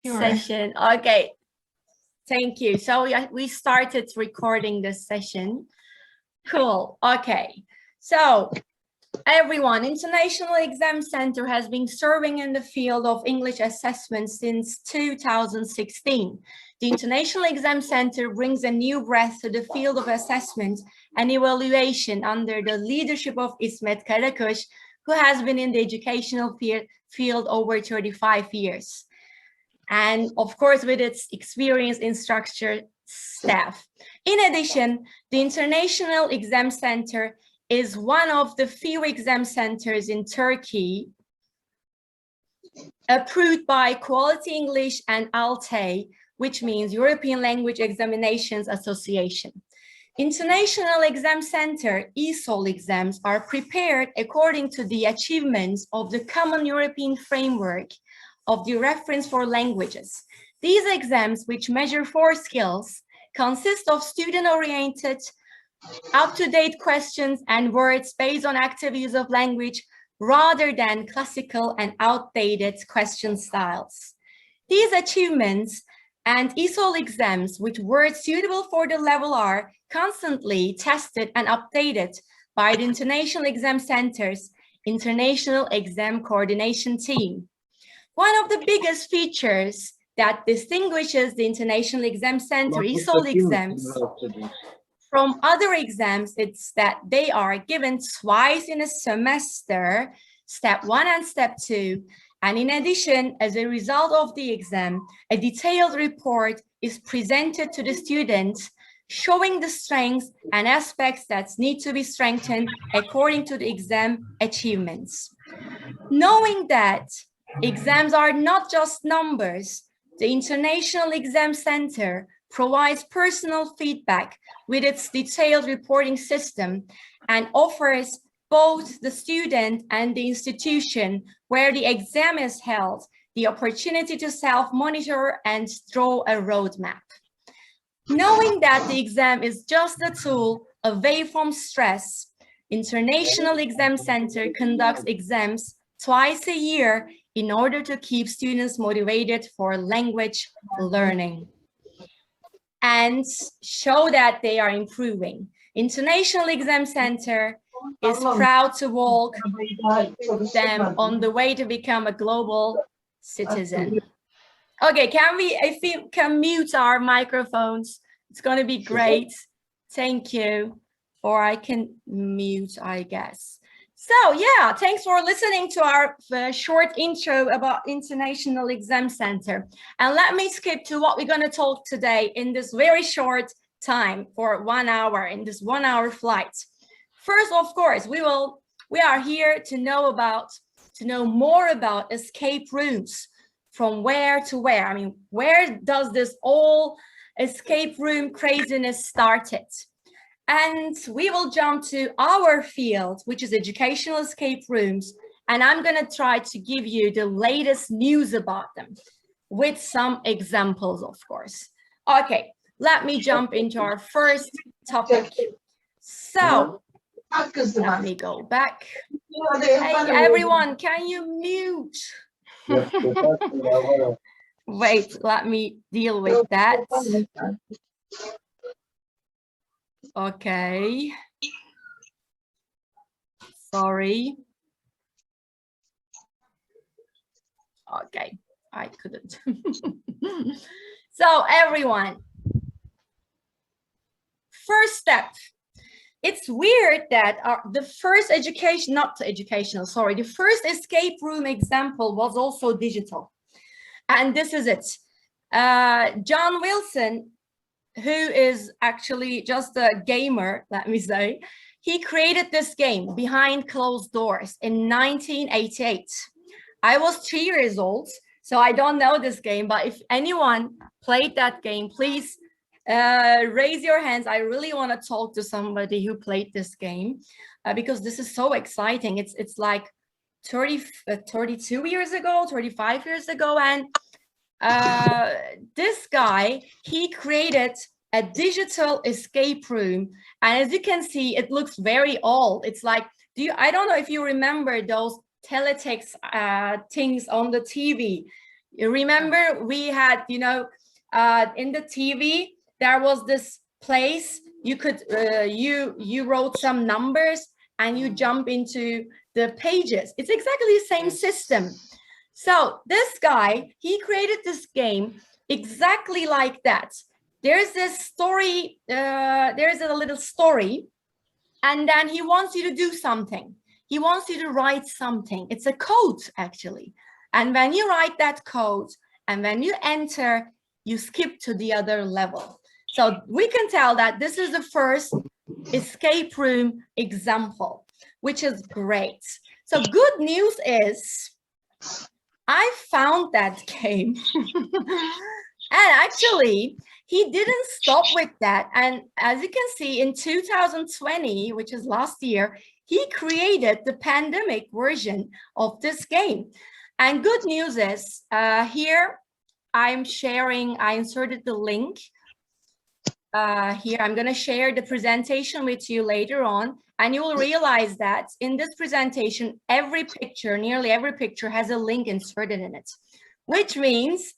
session. Okay, thank you. So we started recording this session. Cool. Okay, so everyone, International Exam Center has been serving in the field of English assessment since 2016. The International Exam Center brings a new breath to the field of assessment and evaluation under the leadership of İsmet Karakuş, who has been in the educational field over 35 years. And of course, with its experienced instructor staff. In addition, the International Exam Center is one of the few exam centers in Turkey approved by Quality English and ALTE, which means European Language Examinations Association. International Exam Center ESOL exams are prepared according to the achievements of the Common European Framework of the Reference for Languages. These exams, which measure 4 skills, consist of student-oriented, up-to-date questions and words based on active use of language rather than classical and outdated question styles. These achievements and ESOL exams with words suitable for the level are constantly tested and updated by the International Exam Center's International Exam Coordination Team. One of the biggest features that distinguishes the International Exam Center ESOL exams from other exams, it's that they are given twice in a semester, step 1 and step 2. And in addition, as a result of the exam, a detailed report is presented to the students, showing the strengths and aspects that need to be strengthened according to the exam achievements. Knowing that exams are not just numbers, the International Exam Center provides personal feedback with its detailed reporting system and offers both the student and the institution where the exam is held the opportunity to self-monitor and draw a roadmap. Knowing that the exam is just a tool away from stress, International Exam Center conducts exams twice a year in order to keep students motivated for language learning and show that they are improving. International Exam Center is proud to walk them on the way to become a global citizen. Okay, if we can mute our microphones, it's going to be great. Thank you. Or I can mute, I guess. So yeah, thanks for listening to our short intro about International Exam Center. And let me skip to what we're going to talk today in this very short time for 1 hour, in this 1 hour flight. First, of course, we are here to know more about escape rooms. From where to where? I mean, where does this all escape room craziness started? And we will jump to our field, which is educational escape rooms. And I'm going to try to give you the latest news about them with some examples, of course. Okay, let me jump into our first topic. So let me go back. Hey, everyone, can you mute? Wait, let me deal with that. Okay. Sorry. Okay, I couldn't. So everyone, first step. It's weird that the first the first escape room example was also digital. And this is it. John Wilson, who is actually just a gamer, let me say, he created this game Behind Closed Doors in 1988. I was 3 years old, so I don't know this game, but if anyone played that game, please raise your hands. I really want to talk to somebody who played this game because this is so exciting. It's like 32 years ago, 35 years ago. And this guy, he created a digital escape room. And as you can see, it looks very old. It's like, I don't know if you remember those teletext things on the TV. You remember we had, you know, in the TV, there was this place you could, you wrote some numbers and you jump into the pages. It's exactly the same system. So this guy, he created this game exactly like that. There's this story, there's a little story, and then he wants you to do something. He wants you to write something. It's a code, actually. And when you write that code, and when you enter, you skip to the other level. So we can tell that this is the first escape room example, which is great. So good news is I found that game. And actually, he didn't stop with that. And as you can see, in 2020, which is last year, he created the pandemic version of this game. And good news is, here I'm sharing, I inserted the link. Here, I'm going to share the presentation with you later on, and you will realize that in this presentation, every picture, nearly every picture has a link inserted in it, which means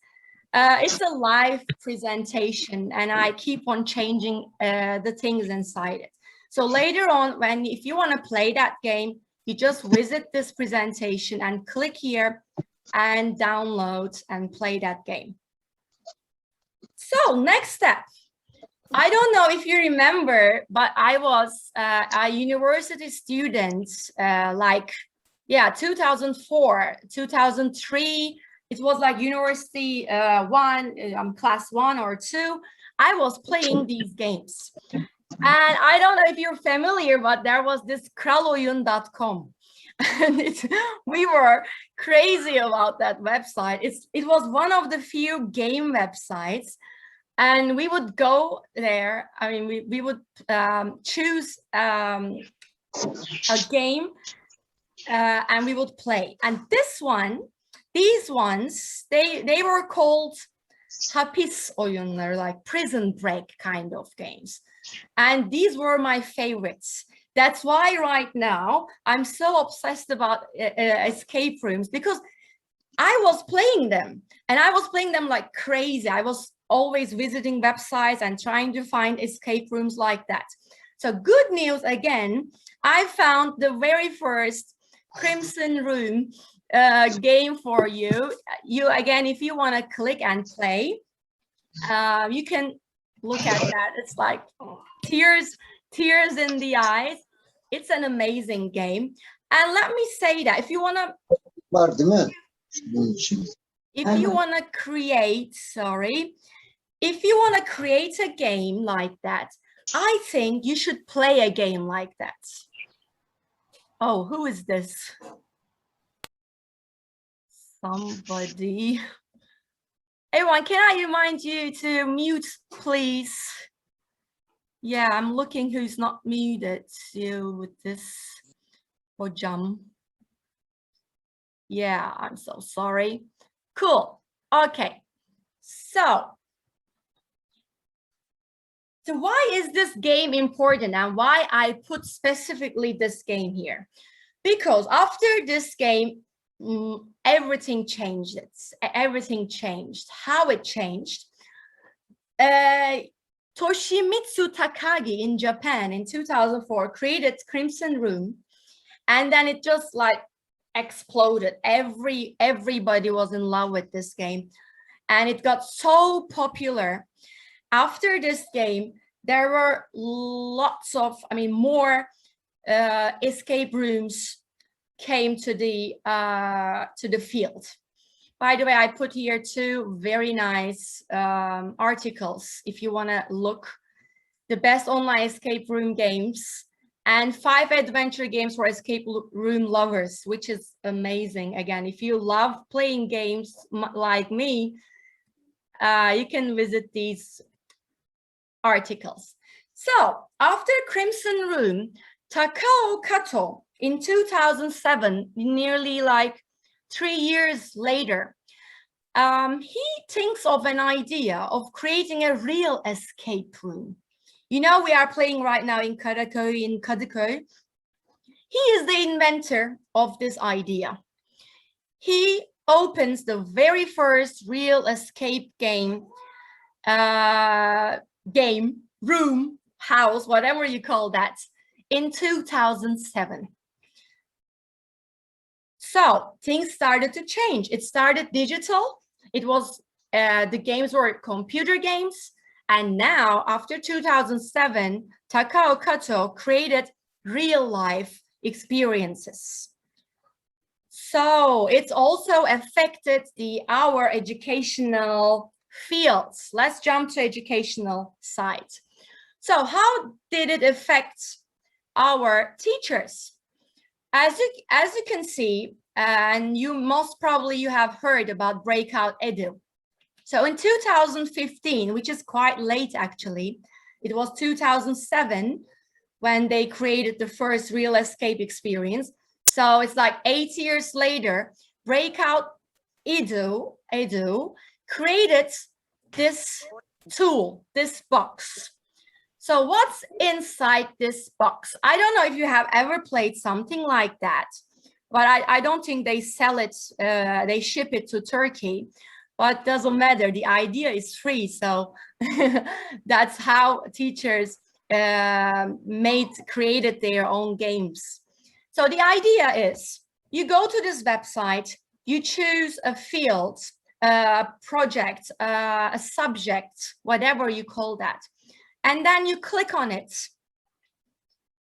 it's a live presentation, and I keep on changing the things inside it. So later on, if you want to play that game, you just visit this presentation and click here and download and play that game. So next step. I don't know if you remember, but I was a university student, 2004, 2003. It was like university class 1 or 2. I was playing these games. And I don't know if you're familiar, but there was this kraloyun.com. And we were crazy about that website. It was one of the few game websites. And we would go there. I mean, we would choose a game and we would play. And these ones, they were called hapis oyunları, like prison break kind of games. And these were my favorites. That's why right now I'm so obsessed about escape rooms, because I was playing them, and I was playing them like crazy. I was always visiting websites and trying to find escape rooms like that. So good news again, I found the very first Crimson Room game for you. Again, if you want to click and play, you can look at that. It's like tears in the eyes. It's an amazing game. And let me say that if you want to create, if you want to create a game like that, I think you should play a game like that. Oh, who is this? Somebody. Everyone, can I remind you to mute, please? Yeah, I'm looking who's not muted. So with this, Hojam. Yeah, I'm so sorry. Cool. Okay. So why is this game important, and why I put specifically this game here? Because after this game, everything changed. Everything changed. How it changed? Toshimitsu Takagi in Japan in 2004 created Crimson Room, and then it just like exploded. Everybody was in love with this game, and it got so popular. After this game, there were lots of, more escape rooms came to the field. By the way, I put here 2 very nice articles if you want to look. The best online escape room games and 5 adventure games for escape room lovers, which is amazing. Again, if you love playing games like me, you can visit these articles. So after Crimson Room, Takao Kato in 2007, nearly like 3 years later, he thinks of an idea of creating a real escape room. You know, we are playing right now in Karaköy, in Kadıköy. He is the inventor of this idea. He opens the very first real escape game, room, house, whatever you call that, in 2007. So things started to change. It started digital. It was, the games were computer games. And now, after 2007, Takao Kato created real life experiences. So it's also affected our educational fields. Let's jump to educational side. So how did it affect our teachers? As you can see, and you most probably you have heard about Breakout Edu. So in 2015, which is quite late actually, it was 2007 when they created the first real escape experience. So it's like 8 years later, Breakout Edu created this tool, this box. So what's inside this box? I don't know if you have ever played something like that, but I don't think they sell it, they ship it to Turkey, but doesn't matter. The idea is free. So that's how teachers created their own games. So the idea is you go to this website, you choose a field, a project, a subject, whatever you call that. And then you click on it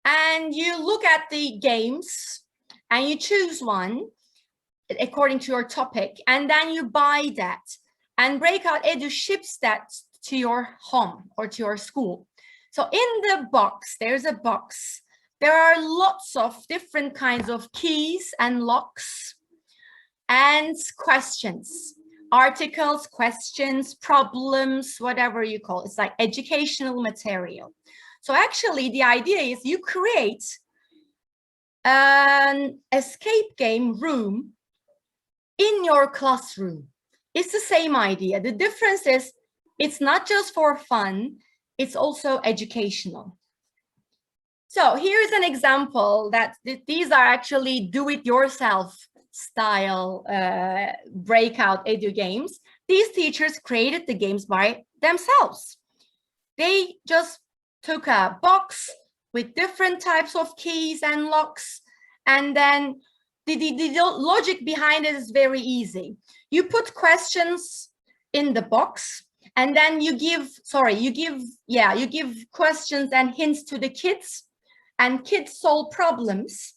and you look at the games and you choose one according to your topic, and then you buy that, and Breakout Edu ships that to your home or to your school. So in the box, there's a box. There are lots of different kinds of keys and locks and questions. Articles, questions, problems, whatever you call it. It's like educational material. So actually the idea is you create an escape game room in your classroom. It's the same idea. The difference is it's not just for fun, it's also educational. So here's an example that these are actually do-it-yourself style Breakout Edu games. These teachers created the games by themselves. They just took a box with different types of keys and locks, and then the logic behind it is very easy. You put questions in the box, and then you give questions and hints to the kids, and kids solve problems.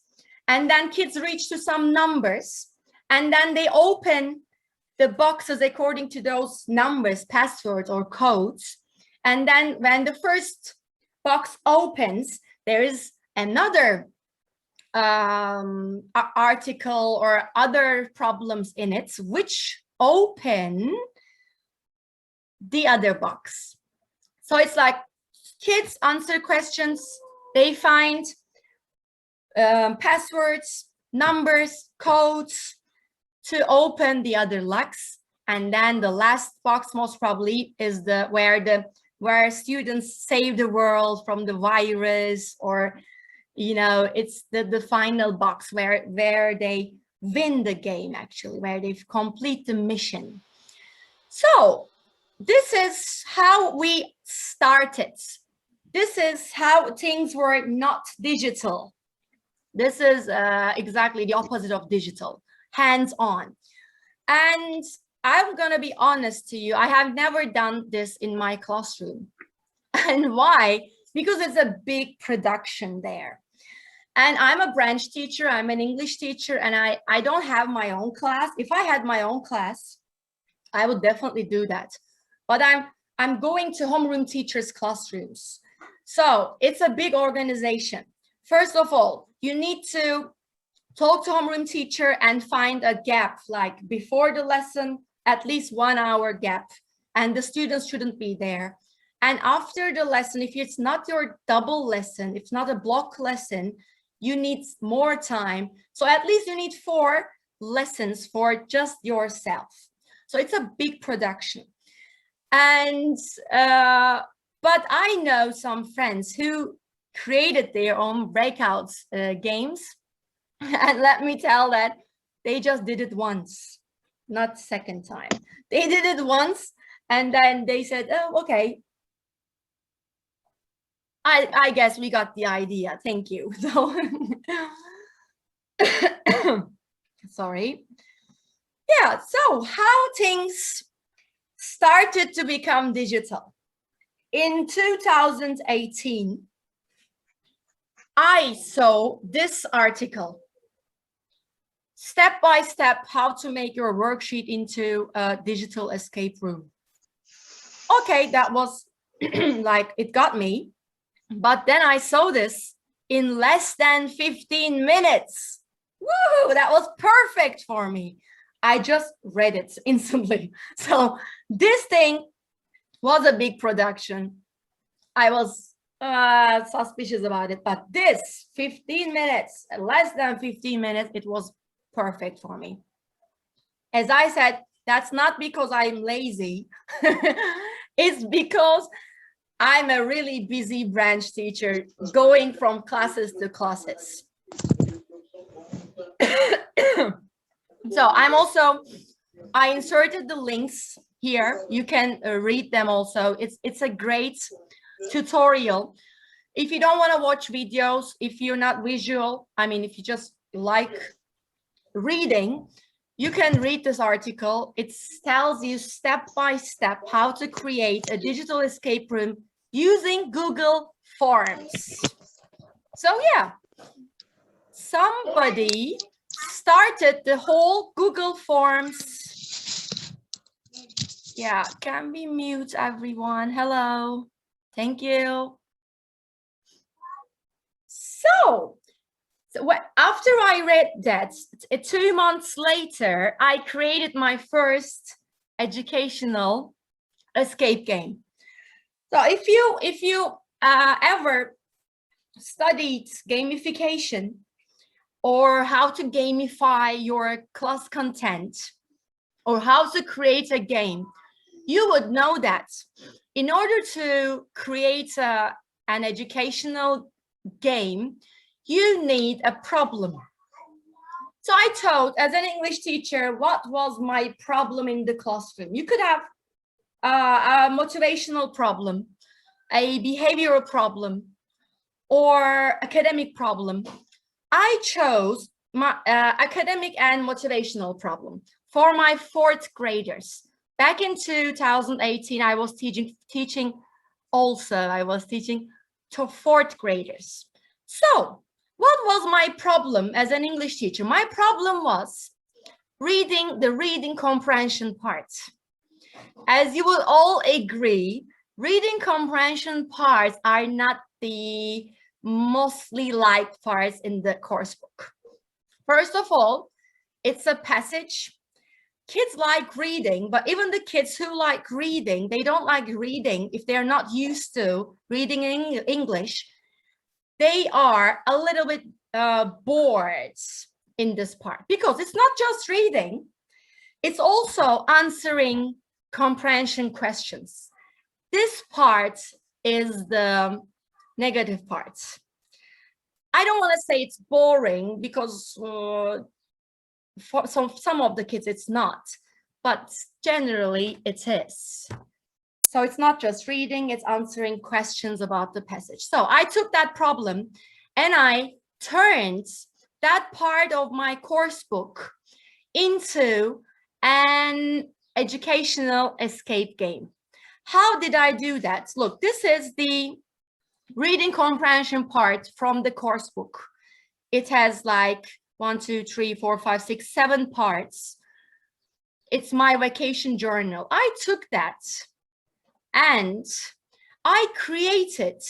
And then kids reach to some numbers, and then they open the boxes according to those numbers, passwords or codes. And then when the first box opens, there is another article or other problems in it, which open the other box. So it's like kids answer questions, they find passwords, numbers, codes to open the other locks, and then the last box most probably is where students save the world from the virus, or it's the final box where they win the game, actually, where they complete the mission. So this is how we started. This is how things were not digital. This is exactly the opposite of digital, hands-on. And I'm gonna be honest to you, I have never done this in my classroom. And why? Because it's a big production there. And I'm a branch teacher, I'm an English teacher, and I don't have my own class. If I had my own class, I would definitely do that. But I'm going to homeroom teachers' classrooms. So it's a big organization. First of all, you need to talk to homeroom teacher and find a gap, like before the lesson, at least 1 hour gap, and the students shouldn't be there. And after the lesson, if it's not your double lesson, if it's not a block lesson, you need more time. So at least you need 4 lessons for just yourself. So it's a big production. And but I know some friends who created their own breakout games, and let me tell that they just did it once. not second time. They did it once and then they said, oh, okay. I guess we got the idea. Thank you. So, sorry. Yeah, so how things started to become digital. In 2018, I saw this article, step by step, how to make your worksheet into a digital escape room. Okay, that was like, it got me. But then I saw this in less than 15 minutes. Woohoo, that was perfect for me. I just read it instantly. So this thing was a big production. I was suspicious about it, but this 15 minutes, less than 15 minutes, it was perfect for me. As I said, that's not because I'm lazy. It's because I'm a really busy branch teacher going from classes to classes. So I inserted the links here. You can read them also. It's a great tutorial. If you don't want to watch videos, if you're not visual, I mean, if you just like reading, you can read this article. It tells you step by step how to create a digital escape room using Google Forms. So yeah, somebody started the whole Google Forms. Yeah, can we mute everyone? Hello, thank you. So after I read that, 2 months later, I created my first educational escape game. So if you ever studied gamification or how to gamify your class content or how to create a game, you would know that in order to create an educational game, you need a problem. So I thought, as an English teacher, what was my problem in the classroom? You could have a motivational problem, a behavioral problem, or academic problem. I chose my academic and motivational problem for my 4th graders. Back in 2018, I was teaching also. I was teaching to 4th graders. So what was my problem as an English teacher? My problem was the reading comprehension part. As you will all agree, reading comprehension parts are not the mostly liked parts in the course book. First of all, it's a passage. Kids like reading, but even the kids who like reading, they don't like reading if they're not used to reading in English. They are a little bit bored in this part because it's not just reading, it's also answering comprehension questions. This part is the negative part. I don't want to say it's boring because for some of the kids it's not, but generally it is. So it's not just reading, it's answering questions about the passage. So I took that problem and I turned that part of my course book into an educational escape game. How did I do that? Look, this is the reading comprehension part from the course book. It has like 1, 2, 3, 4, 5, 6, 7 parts. It's my vacation journal. I took that and I created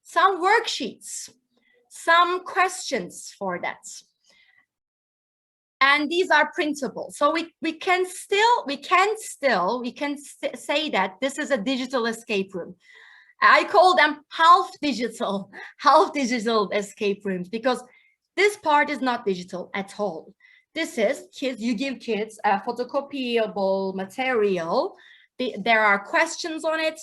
some worksheets, some questions for that. And these are printable. So we can say that this is a digital escape room. I call them half digital escape rooms because this part is not digital at all. This is kids, you give kids a photocopiable material. There are questions on it.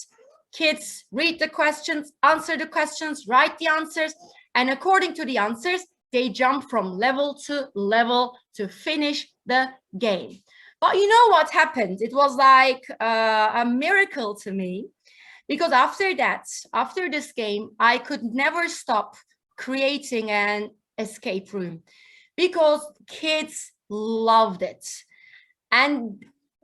Kids read the questions, answer the questions, write the answers, and according to the answers, they jump from level to level to finish the game. But you know what happened? It was like a miracle to me, because after that, after this game, I could never stop creating an escape room because kids loved it. And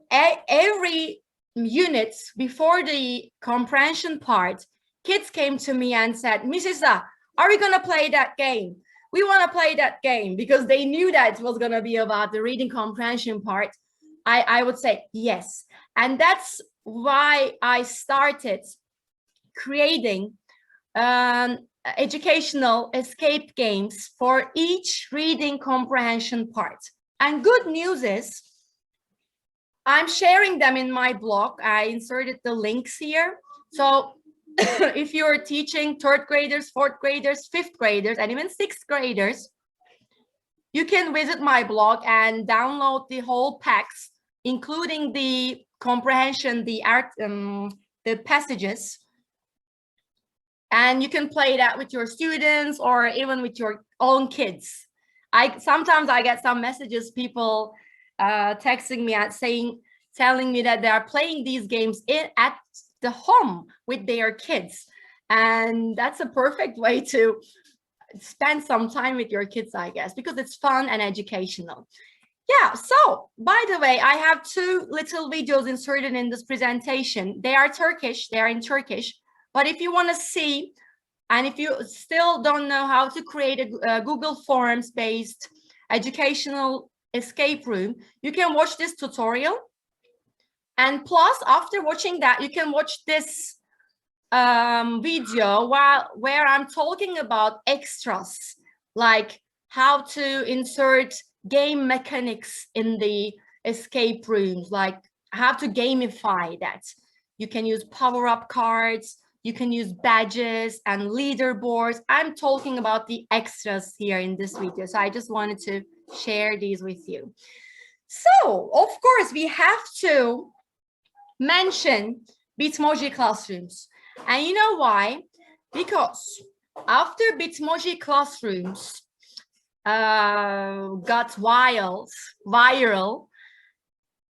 every unit before the comprehension part, kids came to me and said, Mrs. A, are we gonna play that game? We wanna play that game, because they knew that it was gonna be about the reading comprehension part. I would say yes. And that's why I started creating educational escape games for each reading comprehension part. And good news is, I'm sharing them in my blog. I inserted the links here. So if you're teaching third graders, fourth graders, fifth graders, and even sixth graders, you can visit my blog and download the whole packs, including the comprehension, the art, the passages. And you can play that with your students or even with your own kids. Sometimes I get some messages, people texting me and telling me that they are playing these games at the home with their kids. And that's a perfect way to spend some time with your kids, I guess, because it's fun and educational. Yeah, so by the way, I have two little videos inserted in this presentation. They are Turkish, they are in Turkish. But if you want to see, and if you still don't know how to create a Google Forms based educational escape room, you can watch this tutorial. And plus, after watching that, you can watch this video where I'm talking about extras, like how to insert game mechanics in the escape rooms, like how to gamify that. You can use power-up cards, you can use badges and leaderboards. I'm talking about the extras here in this video, so I just wanted to share these with you. So, of course, we have to mention Bitmoji classrooms. And you know why? Because after Bitmoji classrooms got viral,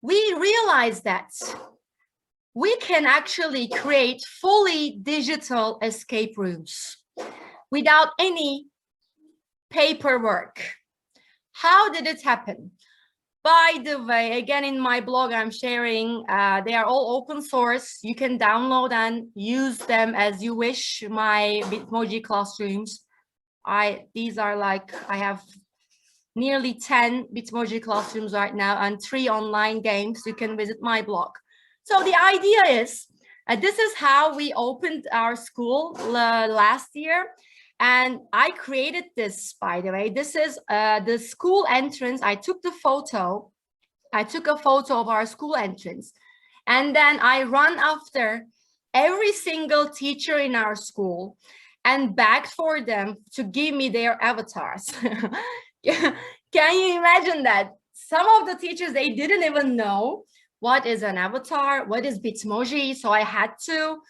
we realized that we can actually create fully digital escape rooms without any paperwork. How did it happen? By the way, again, in my blog, I'm sharing, they are all open source. You can download and use them as you wish, my Bitmoji classrooms. These are like, I have nearly 10 Bitmoji classrooms right now and 3 online games. You can visit my blog. So the idea is, this is how we opened our school last year. And I created this, by the way. This is the school entrance. I took a photo of our school entrance. And then I run after every single teacher in our school and begged for them to give me their avatars. Can you imagine that? Some of the teachers, they didn't even know what is an avatar, what is Bitmoji. So I had to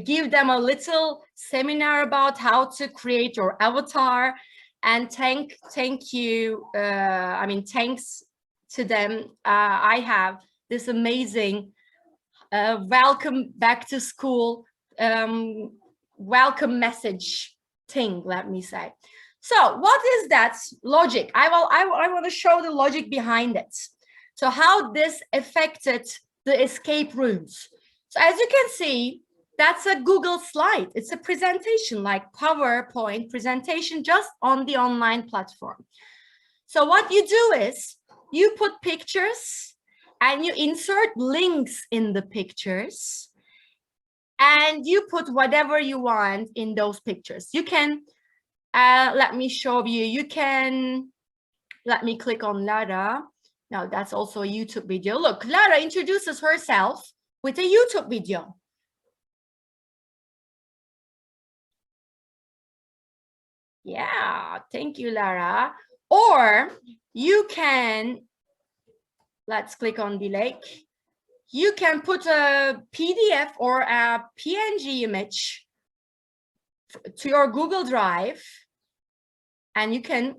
give them a little seminar about how to create your avatar. And thanks to them. I have this amazing welcome back to school, welcome message thing, let me say. So what is that logic? I want to show the logic behind it. So how this affected the escape rooms. So as you can see, that's a Google slide. It's a presentation, like PowerPoint presentation, just on the online platform. So what you do is you put pictures and you insert links in the pictures and you put whatever you want in those pictures. You can, let me show you, you can, let me click on Lara. Now that's also a YouTube video. Look, Lara introduces herself with a YouTube video. Yeah, thank you, Lara. Or you can, let's click on the lake. You can put a PDF or a PNG image to your Google Drive, and you can,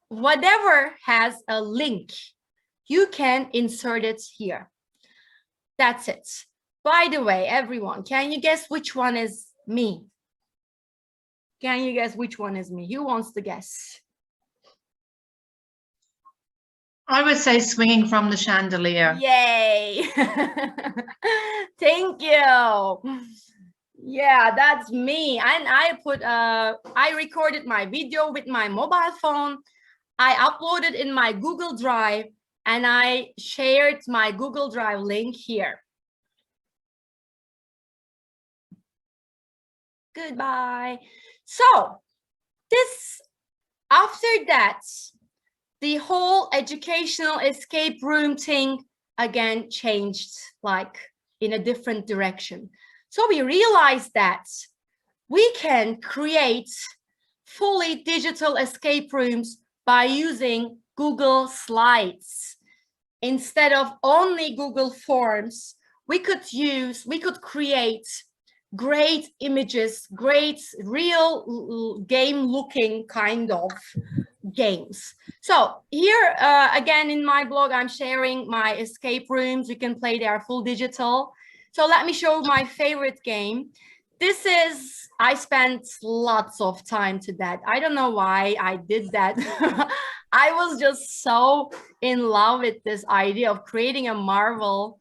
whatever has a link, you can insert it here. That's it. By the way, everyone, can you guess which one is me? Can you guess which one is me? Who wants to guess? I would say swinging from the chandelier. Yay! Thank you. Yeah, that's me. And I recorded my video with my mobile phone. I uploaded in my Google Drive and I shared my Google Drive link here. Goodbye. So after that, the whole educational escape room thing again changed, like in a different direction. So we realized that we can create fully digital escape rooms by using Google Slides. Instead of only Google Forms, we could create great images, great real game looking kind of games. So here again in my blog, I'm sharing my escape rooms. You can play, they are full digital. So let me show my favorite game. This is, I spent lots of time to that. I don't know why I did that. I was just so in love with this idea of creating a Marvel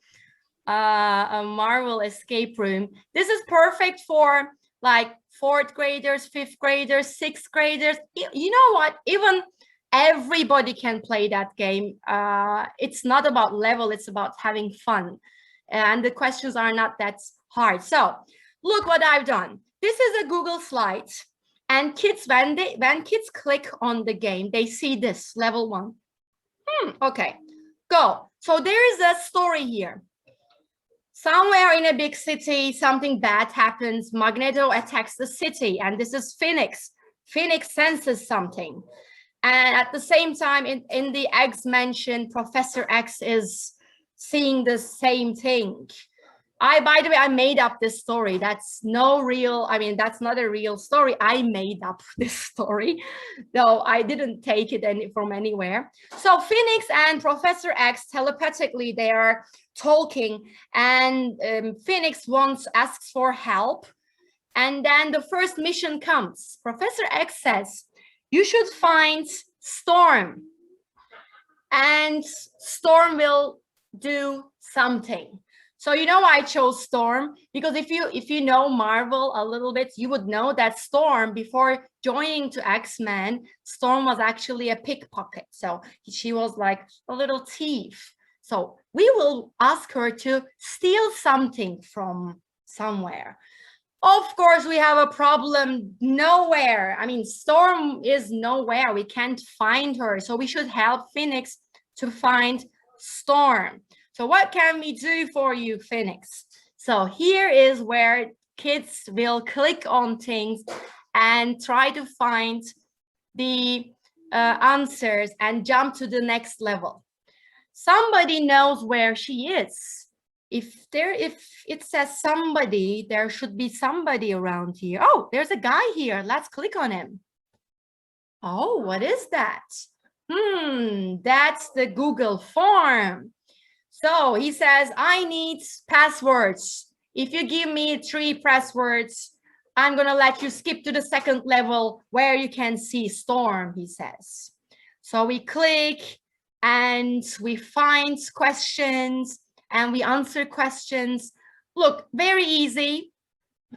escape room. This is perfect for like 4th graders, 5th graders, 6th graders. You know what? Even everybody can play that game. It's not about level, it's about having fun. And the questions are not that hard. So look what I've done. This is a Google slide. And kids, when kids click on the game, they see this level 1. Okay, go. So there is a story here. Somewhere in a big city, something bad happens. Magneto attacks the city, and this is Phoenix. Phoenix senses something. And at the same time, in the X mansion, Professor X is seeing the same thing. By the way, I made up this story. That's not a real story. I made up this story, though I didn't take it from anywhere. So Phoenix and Professor X telepathically, they are talking, and Phoenix asks for help. And then the first mission comes. Professor X says, you should find Storm, and Storm will do something. So you know I chose Storm because if you know Marvel a little bit, you would know that Storm, before joining to X-Men, Storm was actually a pickpocket. So she was like a little thief. So we will ask her to steal something from somewhere. Of course, we have a problem nowhere. I mean, Storm is nowhere. We can't find her. So we should help Phoenix to find Storm. So what can we do for you, Phoenix? So here is where kids will click on things and try to find the answers and jump to the next level. Somebody knows where she is. If it says somebody, there should be somebody around here. Oh, there's a guy here. Let's click on him. Oh, what is that? That's the Google form. So he says, I need passwords. If you give me 3 passwords, I'm going to let you skip to the second level where you can see Storm, he says. So we click and we find questions and we answer questions. Look, very easy.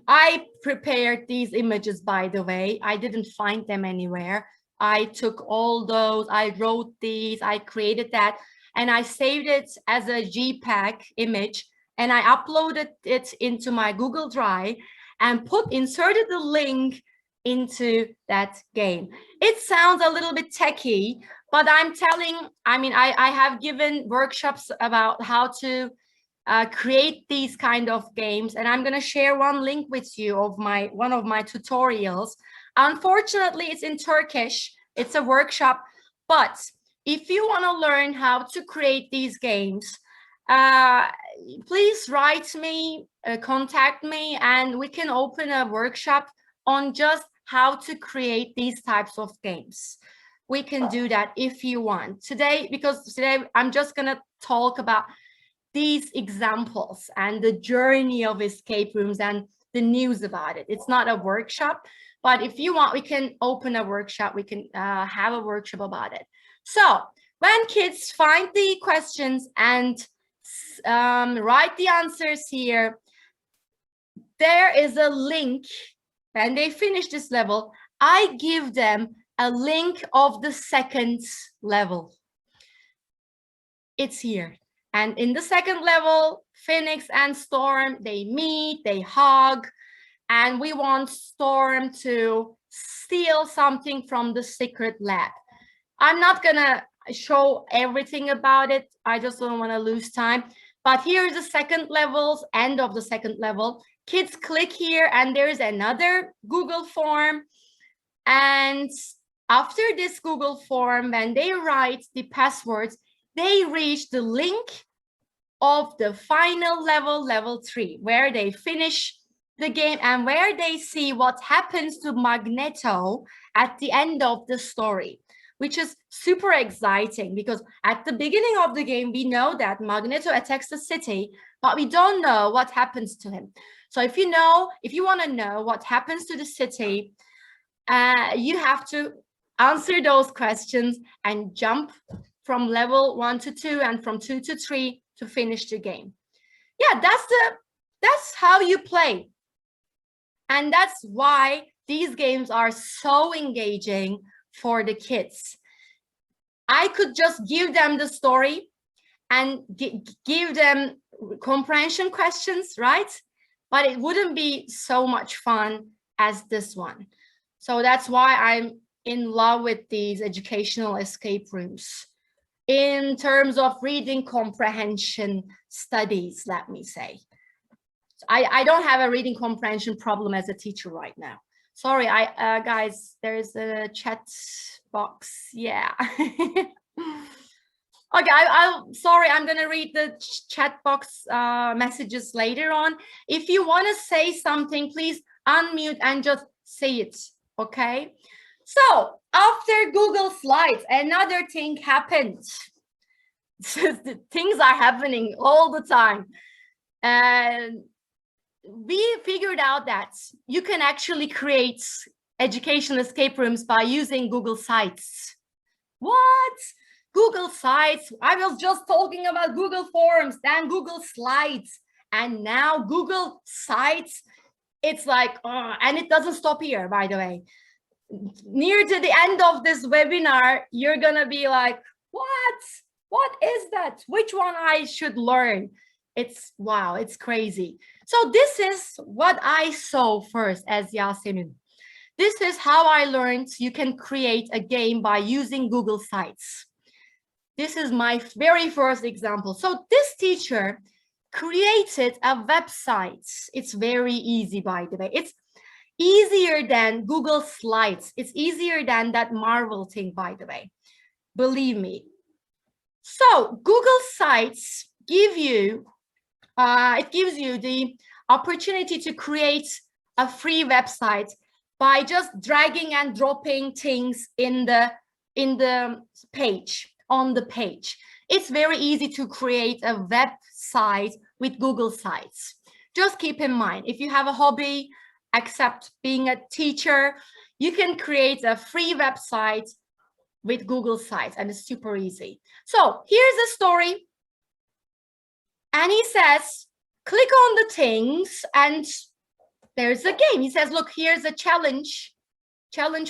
I prepared these images, by the way. I didn't find them anywhere. I took all those, I wrote these, I created that, and I saved it as a JPEG image, and I uploaded it into my Google Drive and inserted the link into that game. It sounds a little bit techy, but I have given workshops about how to create these kind of games, and I'm going to share one link with you of one of my tutorials. Unfortunately, it's in Turkish. It's a workshop, but if you want to learn how to create these games, please write me, contact me, and we can open a workshop on just how to create these types of games. we can do that if you want. Because today I'm just gonna talk about these examples and the journey of escape rooms and the news about it. It's not a workshop, but if you want, we can open a workshop. We can have a workshop about it. So when kids find the questions and write the answers here, there is a link. When they finish this level, I give them a link of the second level. It's here. And in the second level, Phoenix and Storm, they meet, they hug, and we want Storm to steal something from the secret lab. I'm not gonna show everything about it. I just don't want to lose time. But here's the second level's end of the second level. Kids click here and there's another Google form. And after this Google form, when they write the passwords, they reach the link of the final level, level 3, where they finish the game and where they see what happens to Magneto at the end of the story, which is super exciting because at the beginning of the game, we know that Magneto attacks the city, but we don't know what happens to him. So if you want to know what happens to the city, you have to answer those questions and jump from level 1 to 2 and from 2 to 3 to finish the game. Yeah, that's how you play. And that's why these games are so engaging for the kids. I could just give them the story and give them comprehension questions, right? But it wouldn't be so much fun as this one. So that's why I'm in love with these educational escape rooms in terms of reading comprehension studies, let me say. I don't have a reading comprehension problem as a teacher right now. Sorry, guys, there's a chat box. Yeah. Okay, sorry, I'm gonna read the chat box messages later on. If you want to say something, please unmute and just say it, okay? So after Google Slides, another thing happened. Things are happening all the time. And we figured out that you can actually create educational escape rooms by using Google Sites. What? Google Sites? I was just talking about Google Forms, then Google Slides, and now Google Sites. It's like, and it doesn't stop here, by the way. Near to the end of this webinar, you're gonna be like, what is that? Which one I should learn? It's wow, it's crazy. So this is what I saw first as Yasemin. This is how I learned you can create a game by using Google Sites. This is my very first example. So this teacher created a website. It's very easy, by the way. It's easier than Google Slides. It's easier than that Marvel thing, by the way. Believe me. So Google Sites give you, it gives you the opportunity to create a free website by just dragging and dropping things in the page, on the page. It's very easy to create a website with Google Sites. Just keep in mind, if you have a hobby, except being a teacher, you can create a free website with Google Sites, and it's super easy. So here's a story. And he says, click on the things and there's a game. He says, look, here's a challenge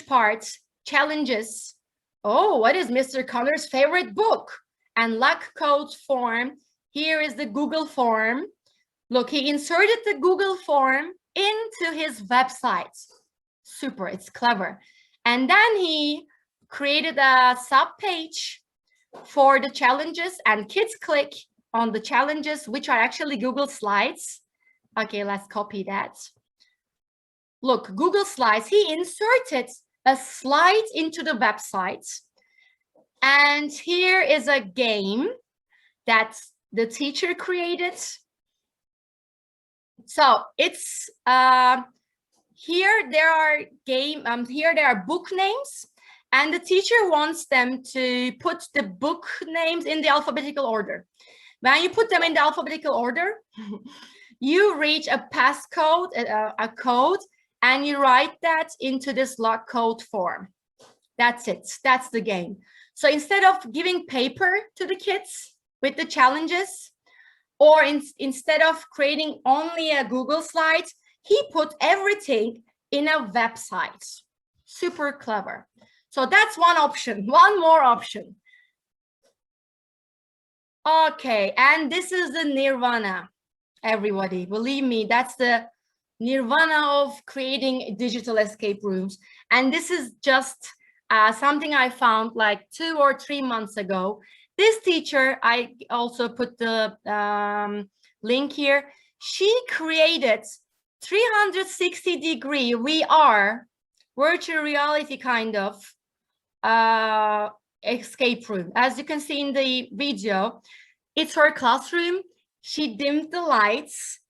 part, challenges. Oh, what is Mr. Connor's favorite book? And luck code form. Here is the Google form. Look, he inserted the Google form into his website. Super, it's clever. And then he created a sub page for the challenges, and kids click on the challenges, which are actually Google Slides. Okay, let's copy that. Look, Google Slides, he inserted a slide into the website. And here is a game that the teacher created. So it's here there are book names, And the teacher wants them to put the book names in the alphabetical order. When you put them in the alphabetical order, you reach a passcode, a code, and you write that into this log code form. That's it. That's the game. So instead of giving paper to the kids with the challenges, or instead of creating only a Google slide, he put everything in a website. Super clever. So that's one option, one more option. Okay, and this is the nirvana, everybody. Believe me, that's the nirvana of creating digital escape rooms. And this is just something I found like 2 or 3 months ago. This teacher, I also put the link here. She created 360-degree VR, virtual reality kind of escape room. As you can see in the video, it's her classroom. She dimmed the lights,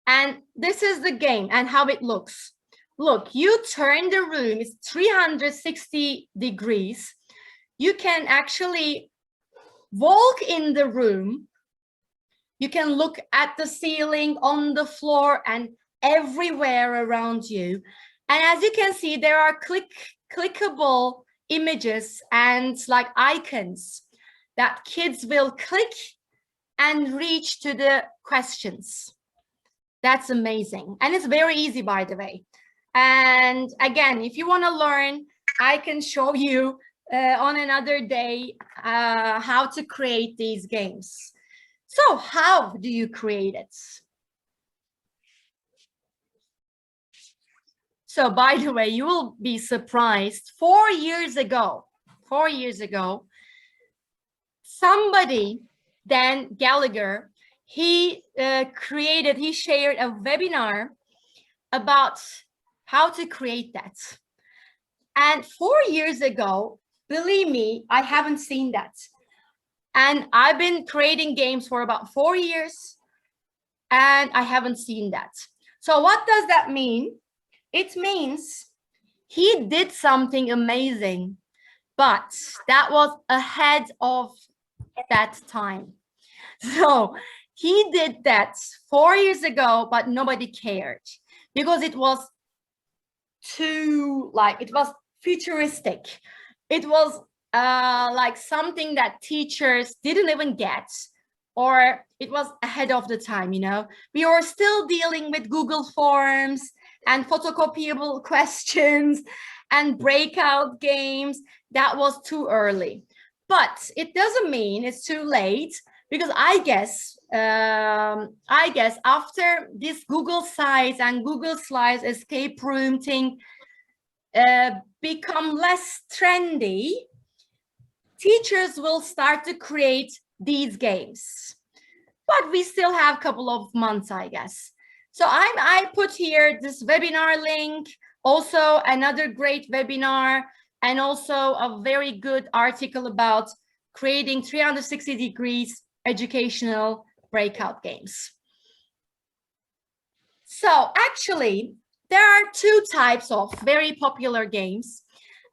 and this is the game and how it looks. Look, you turn the room, it's 360 degrees. You can actually walk in the room. You can look at the ceiling, on the floor, and everywhere around you. And as you can see, there are clickable images and like icons that kids will click and reach to the questions. That's amazing. And it's very easy, by the way. And again, if you want to learn, I can show you on another day how to create these games. So how do you create it? So by the way, you will be surprised. 4 years ago, somebody, Dan Gallagher, he shared a webinar about how to create that. And 4 years ago, believe me, I haven't seen that. And I've been creating games for about 4 years, and I haven't seen that. So what does that mean? It means he did something amazing, but that was ahead of that time. So he did that 4 years ago, but nobody cared because it was too, like, it was futuristic. It was like something that teachers didn't even get, or it was ahead of the time, you know. We were still dealing with Google Forms and photocopiable questions and breakout games. That was too early. But it doesn't mean it's too late, because I guess after this Google Sites and Google Slides escape room thing become less trendy, teachers will start to create these games. But we still have a couple of months, I guess. So I put here this webinar link, also another great webinar, and also a very good article about creating 360 degrees educational breakout games. So actually, there are 2 types of very popular games.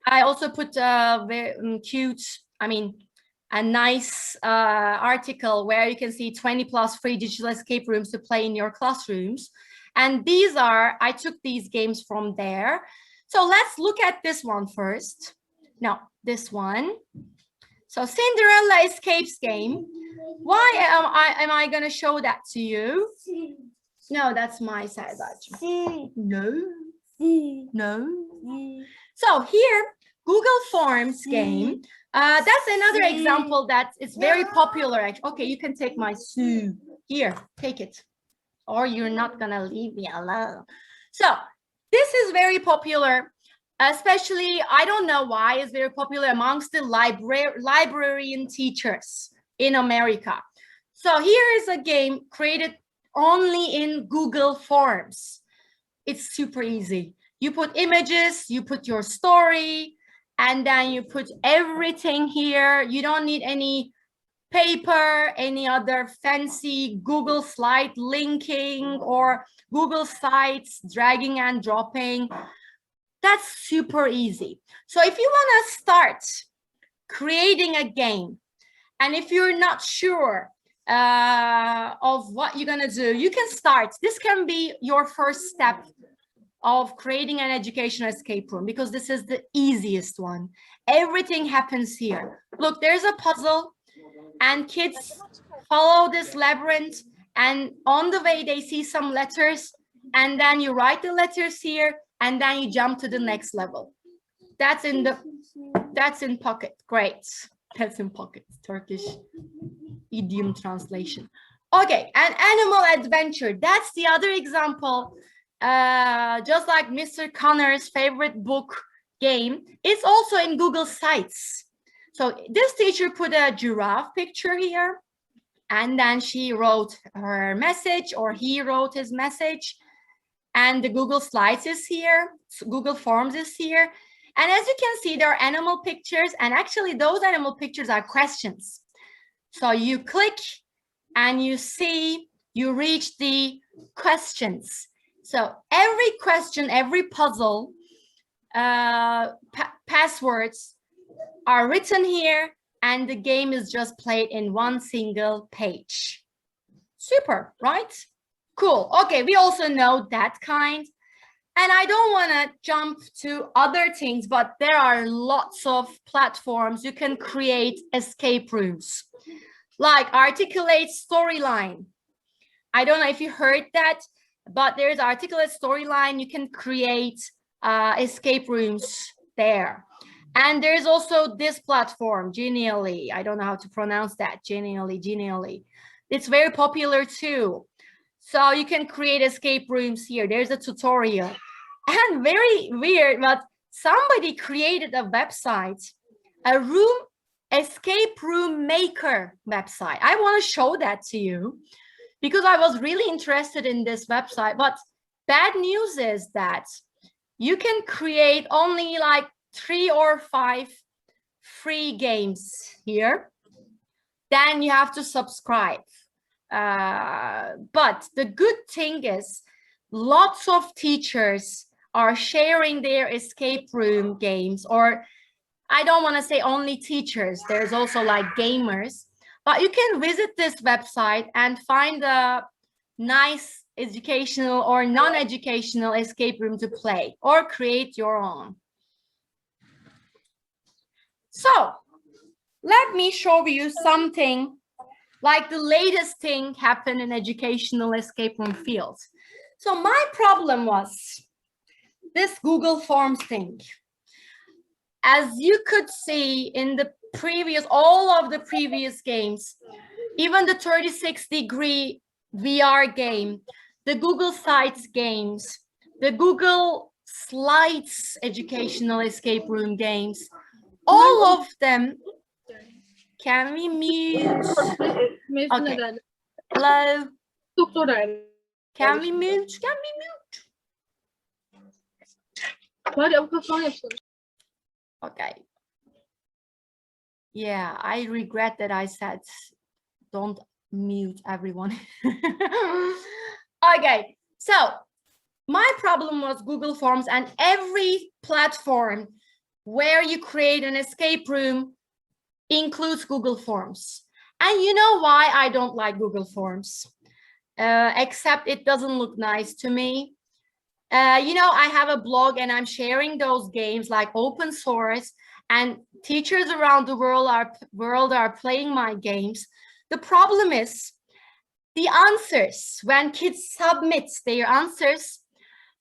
I also put a very cute, a nice article where you can see 20+ free digital escape rooms to play in your classrooms. And these are, I took these games from there. So let's look at this one first. No, this one. So Cinderella Escapes game. Why am I going to show that to you? No, that's my side. No. No. So here, Google Forms game. That's another example that is very popular. Okay, you can take my Sue. Here, take it. Or you're not gonna leave me alone. So this is very popular, especially, I don't know why it's very popular amongst the librarian teachers in America. So here is a game created only in Google Forms. It's super easy. You put images, you put your story, and then you put everything here. You don't need any paper, any other fancy Google slide linking or Google Sites dragging and dropping. That's super easy. So if you want to start creating a game, and if you're not sure of what you're going to do, you can start. This can be your first step of creating an educational escape room, because this is the easiest one. Everything happens here. Look, there's a puzzle, and kids follow this labyrinth, and on the way they see some letters, and then you write the letters here, and then you jump to the next level. That's in Pocket. Great. That's in Pocket. Turkish idiom translation. Okay, and animal adventure. That's the other example. Just like Mr. Connor's favorite book game, it's also in Google Sites. So this teacher put a giraffe picture here, and then she wrote her message, or he wrote his message, and the Google Slides is here, Google Forms is here. And as you can see, there are animal pictures, and actually those animal pictures are questions. So you click and you see, you reach the questions. So every question, every puzzle, passwords are written here, and the game is just played in one single page. Super, right? Cool. Okay, we also know that kind. And I don't want to jump to other things, but there are lots of platforms you can create escape rooms, like Articulate Storyline. I don't know if you heard that, but there's Articulate Storyline. You can create escape rooms there. And there's also this platform, Genially. I don't know how to pronounce that. Genially. It's very popular too. So you can create escape rooms here. There's a tutorial. And very weird, but somebody created a website, a escape room maker website. I want to show that to you because I was really interested in this website. But bad news is that you can create only like 3 or 5 free games here. Then you have to subscribe. But the good thing is lots of teachers are sharing their escape room games, or I don't want to say only teachers, there's also like gamers, but you can visit this website and find a nice educational or non-educational escape room to play or create your own. So let me show you something like the latest thing happened in educational escape room field. So my problem was this Google Forms thing. As you could see in the previous, all of the previous games, even the 36-degree VR game, the Google Sites games, the Google Slides educational escape room games, all of them. Can we mute? Okay. Hello? Can we mute? Can we mute? Okay. Yeah, I regret that I said don't mute everyone. Okay, so my problem was Google Forms, and every platform where you create an escape room includes Google Forms. And you know why I don't like Google Forms? Except it doesn't look nice to me. You know, I have a blog and I'm sharing those games like open source, and teachers around the world are playing my games. The problem is the answers. When kids submit their answers,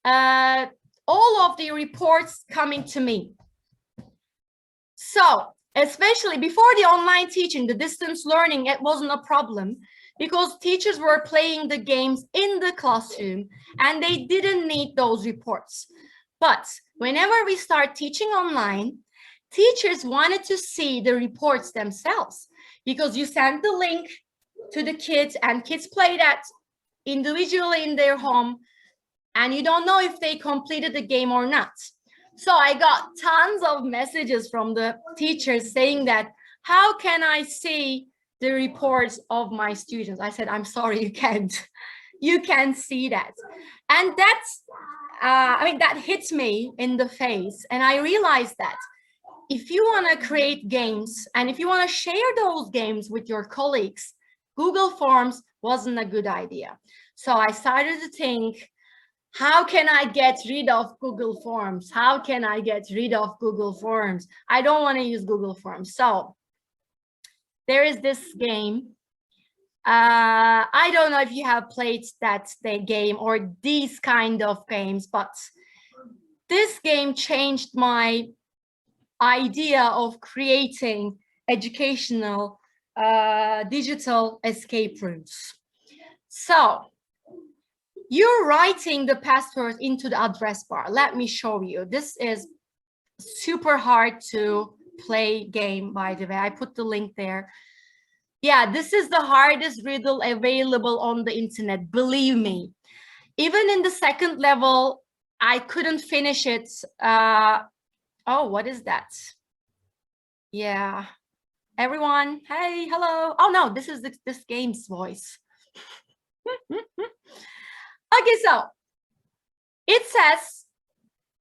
all of the reports coming to me. So especially before the online teaching, the distance learning, it wasn't a problem because teachers were playing the games in the classroom and they didn't need those reports. But whenever we start teaching online, teachers wanted to see the reports themselves because you send the link to the kids and kids play that individually in their home and you don't know if they completed the game or not. So I got tons of messages from the teachers saying that, how can I see the reports of my students? I said, I'm sorry, you can't. you can see that. And that's, that hits me in the face. And I realized that if you want to create games and if you want to share those games with your colleagues, Google Forms wasn't a good idea. So I started to think, how can I get rid of Google Forms? How can I get rid of Google Forms? I don't want to use Google Forms. So there is this game. I don't know if you have played that game or these kind of games, but this game changed my idea of creating educational digital escape rooms. So you're writing the password into the address bar. Let me show you. This is super hard to play game, by the way. I put the link there. Yeah, this is the hardest riddle available on the internet, believe me. Even in the second level, I couldn't finish it. Oh, what is that? Yeah, everyone, hey, hello. Oh no, this is this game's voice. Okay, so it says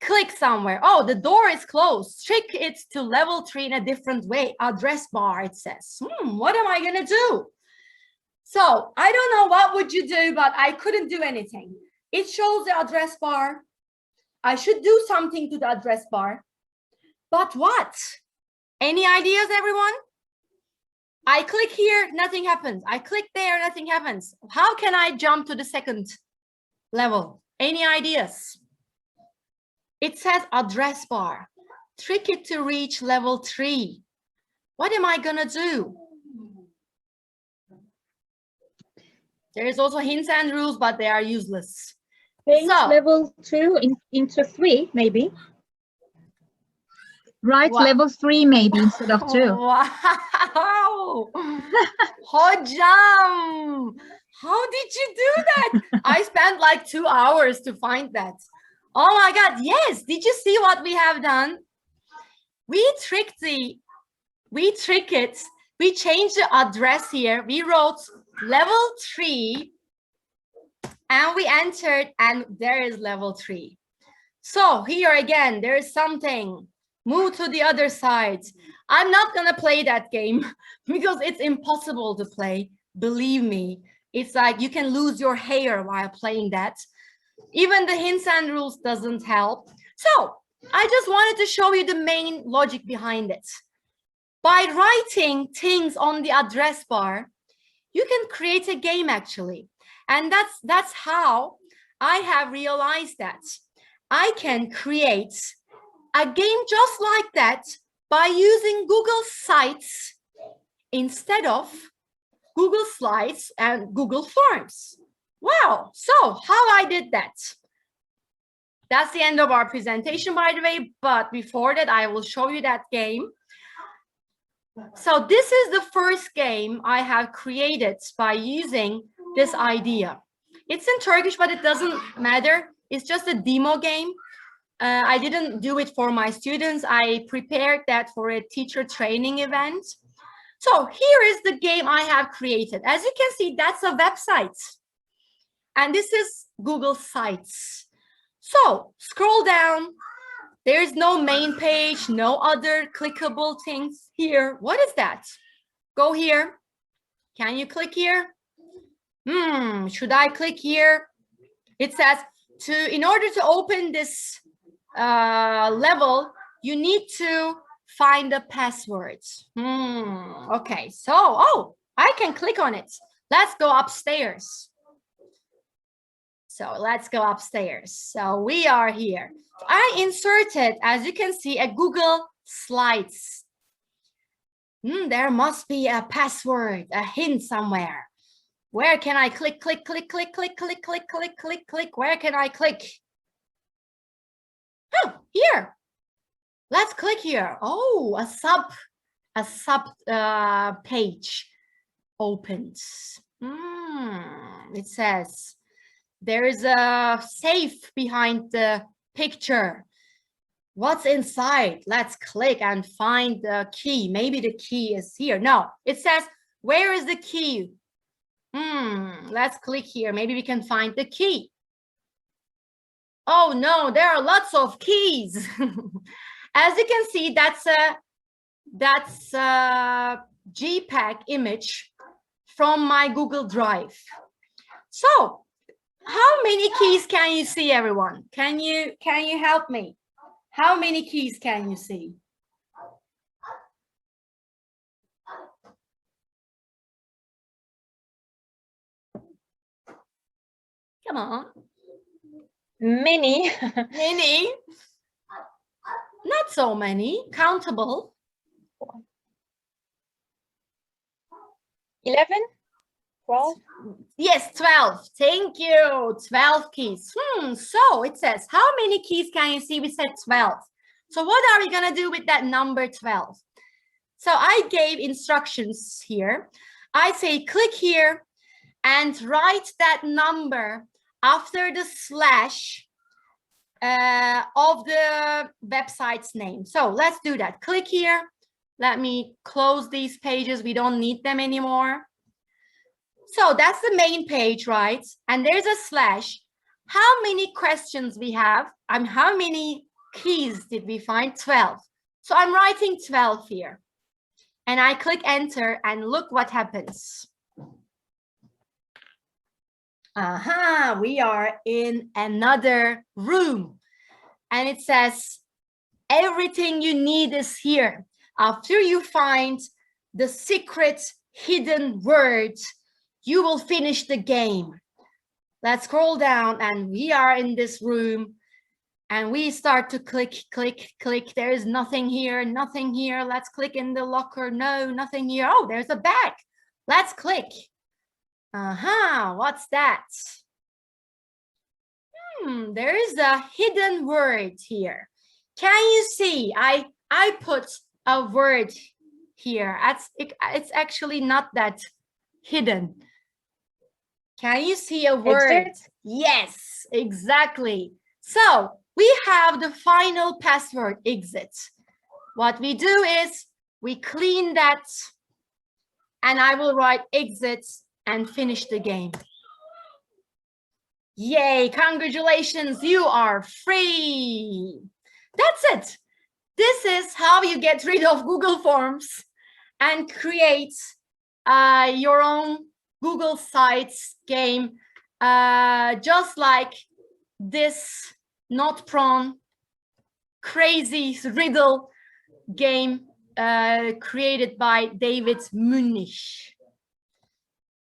click somewhere. Oh, the door is closed. Trick it to level 3 in a different way. Address bar, it says. What am I gonna do? So I don't know what would you do, but I couldn't do anything. It shows the address bar. I should do something to the address bar. But what? Any ideas, everyone? I click here, nothing happens. I click there, nothing happens. How can I jump to the second level? Any ideas? It says address bar. Trick it to reach level 3. What am I gonna do? There is also hints and rules, but they are useless. Change level 2 into 3, maybe. Write level 3 maybe instead of 2. Wow! Hocam! How did you do that? I spent like 2 hours to find that. Oh my God, yes. Did you see what we have done? We tricked it. We changed the address here. We wrote level 3 and we entered and there is level 3. So here again, there is something. Move to the other side. I'm not gonna play that game because it's impossible to play. Believe me, it's like you can lose your hair while playing that. Even the hints and rules doesn't help. So I just wanted to show you the main logic behind it. By writing things on the address bar, you can create a game actually. And that's how I have realized that I can create a game just like that by using Google Sites instead of Google Slides and Google Forms. Wow, so how I did that? That's the end of our presentation, by the way, but before that, I will show you that game. So this is the first game I have created by using this idea. It's in Turkish, but it doesn't matter. It's just a demo game. I didn't do it for my students. I prepared that for a teacher training event. So here is the game I have created. As you can see, that's a website. And this is Google Sites. So scroll down. There is no main page, no other clickable things here. What is that? Go here. Can you click here? Should I click here? It says in order to open this level, you need to find a password. Okay, so, I can click on it. Let's go upstairs. So let's go upstairs. So we are here. I inserted, as you can see, a Google Slides. There must be a password, a hint somewhere. Where can I click, click, click, click, click, click, click, click, click, click? Where can I click? Oh, here. Let's click here. Oh, a sub page opens. It says there is a safe behind the picture. What's inside? Let's click and find the key. Maybe the key is here. No, it says, where is the key? Let's click here. Maybe we can find the key. Oh no, there are lots of keys. As you can see, that's a JPEG image from my Google Drive. So, how many keys can you see, everyone? Can you help me? How many keys can you see? Come on. Many. Many? Not so many. Countable. 11, 12. Yes, 12. Thank you. 12 keys. So it says, how many keys can you see? We said 12. So what are we going to do with that number 12? So I gave instructions here. I say click here and write that number after the slash of the website's name. So let's do that. Click here. Let me close these pages. We don't need them anymore. So that's the main page, right? And there's a slash. How many questions we have? How many keys did we find? 12. So I'm writing 12 here. And I click enter and look what happens. We are in another room. And it says, everything you need is here. After you find the secret hidden word, you will finish the game. Let's scroll down and we are in this room and we start to click, click, click. There is nothing here, nothing here. Let's click in the locker. No, nothing here. Oh, there's a bag. Let's click. What's that? There is a hidden word here. Can you see? I put a word here. It's actually not that hidden. Can you see a word? Exit? Yes, exactly. So we have the final password, exit. What we do is we clean that and I will write exit and finish the game. Yay, congratulations, you are free. That's it. This is how you get rid of Google Forms and create your own Google Sites game, just like this not prone crazy riddle game created by David Munich.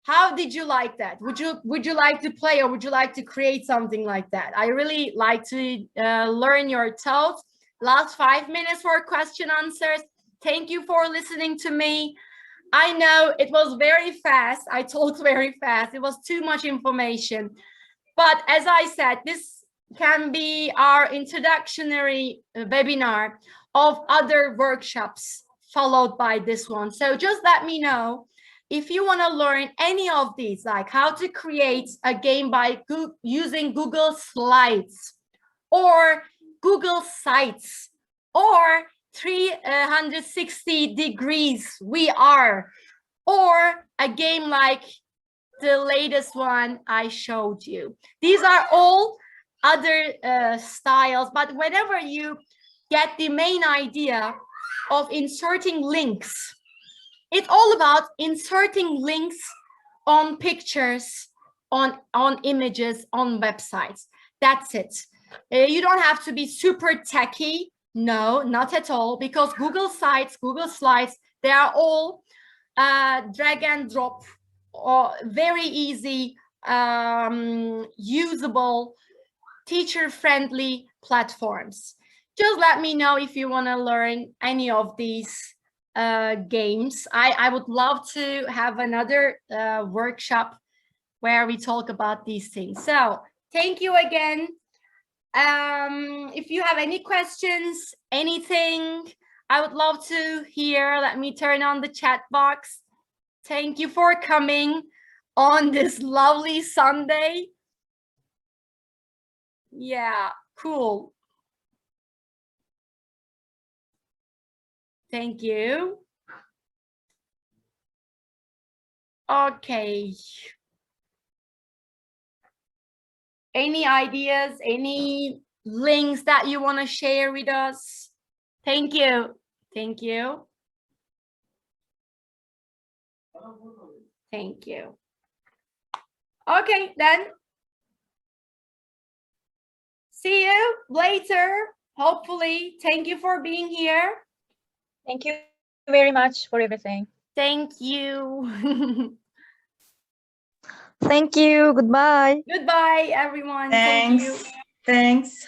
How did you like that? Would you like to play or would you like to create something like that? I really like to learn your thoughts. Last 5 minutes for question answers. Thank you for listening to me. I know it was very fast. I talked very fast. It was too much information. But as I said, this can be our introductory webinar of other workshops followed by this one. So just let me know if you want to learn any of these, like how to create a game by using Google Slides or Google Sites or 360 degrees VR, or a game like the latest one I showed you. These are all other styles, but whenever you get the main idea of inserting links, it's all about inserting links on pictures, on images, on websites. That's it. You don't have to be super techy. No, not at all, because Google Sites, Google Slides, they are all drag and drop, or very easy, usable, teacher-friendly platforms. Just let me know if you want to learn any of these games. I would love to have another workshop where we talk about these things. So thank you again. If you have any questions, anything, I would love to hear. Let me turn on the chat box. Thank you for coming on this lovely Sunday. Yeah, cool. Thank you. Okay. Any ideas, any links that you want to share with us? Thank you. Thank you. Thank you. Okay, then. See you later, hopefully. Thank you for being here. Thank you very much for everything. Thank you. Thank you. Goodbye. Goodbye, everyone. Thanks. Thank you. Thanks.